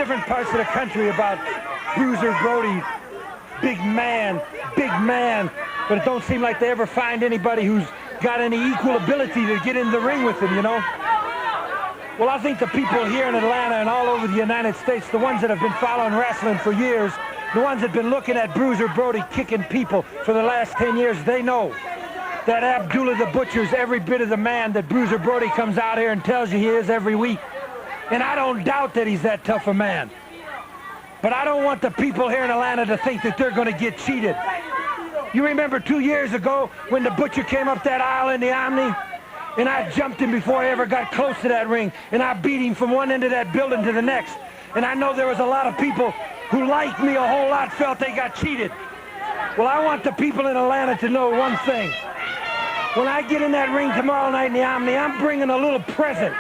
different parts of the country about Bruiser Brody, big man, but it don't seem like they ever find anybody who's got any equal ability to get in the ring with him, you know? Well, I think the people here in Atlanta and all over the United States, the ones that have been following wrestling for years, the ones that have been looking at Bruiser Brody kicking people for the last 10 years, they know that Abdullah the Butcher's every bit of the man that Bruiser Brody comes out here and tells you he is every week. And I don't doubt that he's that tough a man. But I don't want the people here in Atlanta to think that they're going to get cheated. You remember 2 years ago when the Butcher came up that aisle in the Omni? And I jumped him before I ever got close to that ring. And I beat him from one end of that building to the next. And I know there was a lot of people who, like me a whole lot, felt they got cheated. Well, I want the people in Atlanta to know one thing. When I get in that ring tomorrow night in the Omni, I'm bringing a little present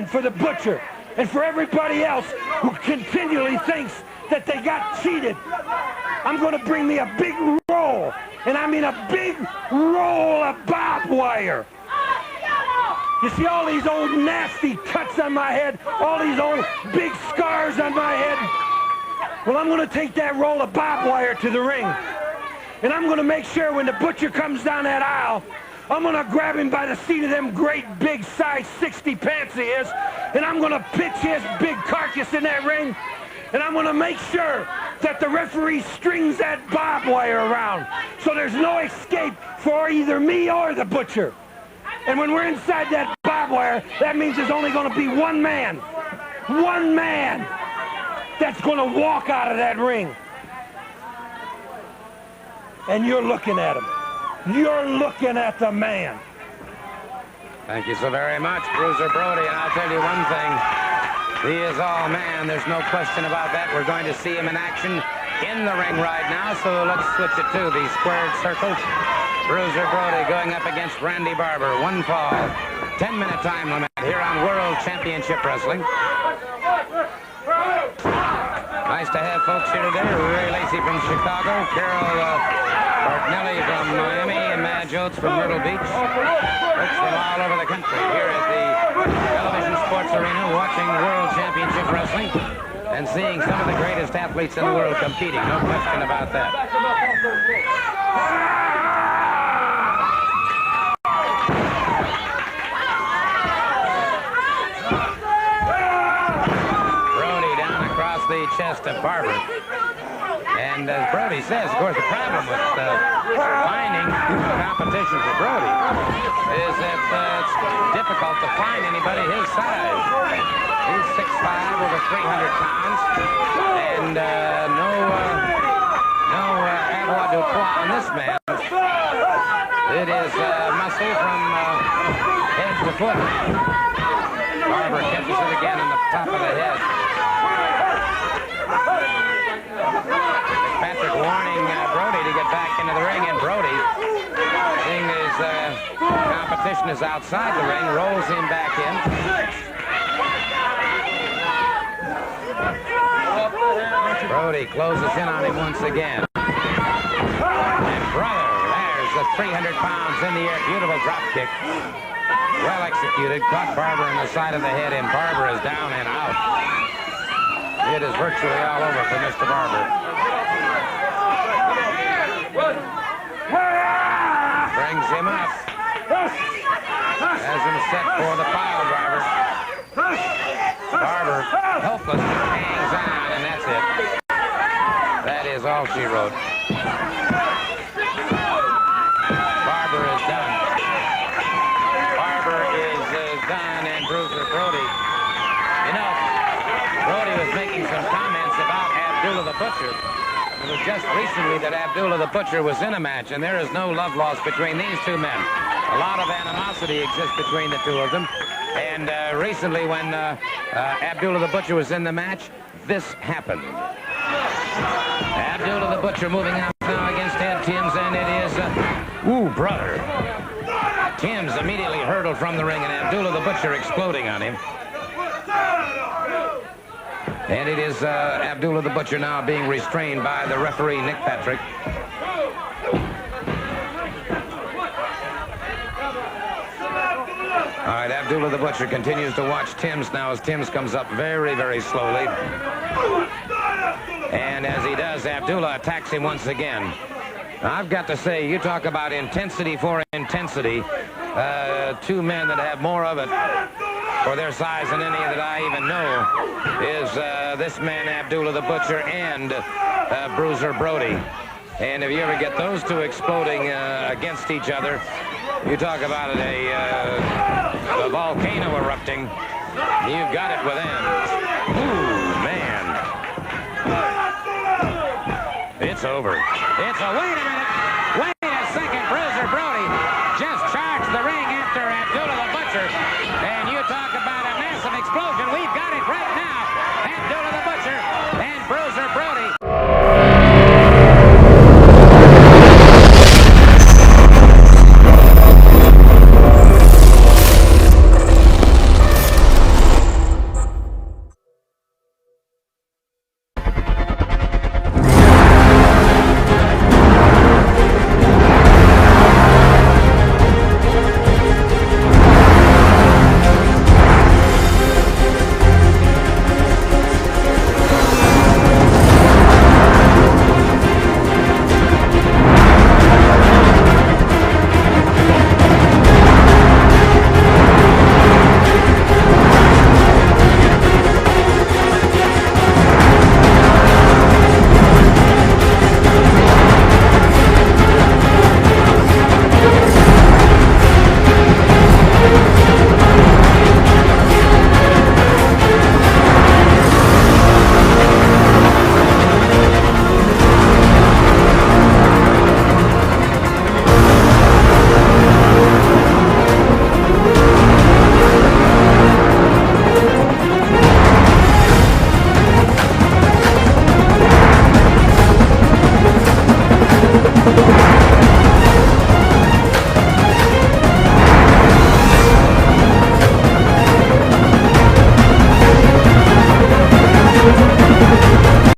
for the Butcher and for everybody else who continually thinks that they got cheated. I'm going to bring me a big roll, and I mean a big roll of barbed wire. You see all these old nasty cuts on my head, all these old big scars on my head? Well, I'm going to take that roll of barbed wire to the ring, and I'm going to make sure when the Butcher comes down that aisle, I'm going to grab him by the seat of them great big size 60 pants he is, and I'm going to pitch his big carcass in that ring, and I'm going to make sure that the referee strings that barbed wire around so there's no escape for either me or the Butcher. And when we're inside that barbed wire, that means there's only going to be one man that's going to walk out of that ring. And you're looking at him. You're looking at the man. Thank you so very much, Bruiser Brody. And I'll tell you one thing. He is all man. There's no question about that. We're going to see him in action in the ring right now. So let's switch it to the squared circle. Bruiser Brody going up against Randy Barber. One fall. 10-minute time limit here on World Championship Wrestling. Nice to have folks here today. Ray Lacey from Chicago. Carol Bartnelli from Miami, and Madge Oates from Myrtle Beach. Folks from all over the country here at the Television Sports Arena watching World Championship Wrestling and seeing some of the greatest athletes in the world competing. No question about that. Brody down across the chest of Barber. And as Brody says, of course, the problem with finding competition for Brody is that it's difficult to find anybody his size. He's 6'5", over 300 pounds, and no avoirdupois on this man. It is muscle from head to foot. Barber catches it again on the top of the head. Patrick warning Brody to get back into the ring, and Brody, seeing his competition is outside the ring, rolls him back in. Brody closes in on him once again. And brother, there's the 300 pounds in the air. Beautiful drop kick. Well executed. Caught Barber in the side of the head, and Barber is down and out. It is virtually all over for Mr. Barber. Brings him up. Has him set for the pile driver. Barber, helpless, hangs on, and that's it. That is all she wrote. Barber is done. Barber is done, and Bruiser Brody. You know, Brody was making some comments about Abdullah the Butcher. It was just recently that Abdullah the Butcher was in a match, and there is no love lost between these two men. A lot of animosity exists between the two of them. And recently when Abdullah the Butcher was in the match, this happened. Abdullah the Butcher moving out now against Ed Timms, and it is, ooh, brother. Timms immediately hurtled from the ring, and Abdullah the Butcher exploding on him. And it is Abdullah the Butcher now being restrained by the referee, Nick Patrick. All right, Abdullah the Butcher continues to watch Timms now as Timms comes up very, very slowly. And as he does, Abdullah attacks him once again. I've got to say, you talk about intensity for intensity. Two men that have more of it for their size than any that I even know is this man, Abdullah the Butcher, and Bruiser Brody. And if you ever get those two exploding against each other, you talk about it, a volcano erupting. You've got it within. Ooh, man. It's over. It's a, wait a minute. Wait a second. Bruiser Brody just charged the ring after Abdullah the Butcher. And you talk about a massive explosion. We've got it right now. Abdullah the Butcher and Bruiser Brody.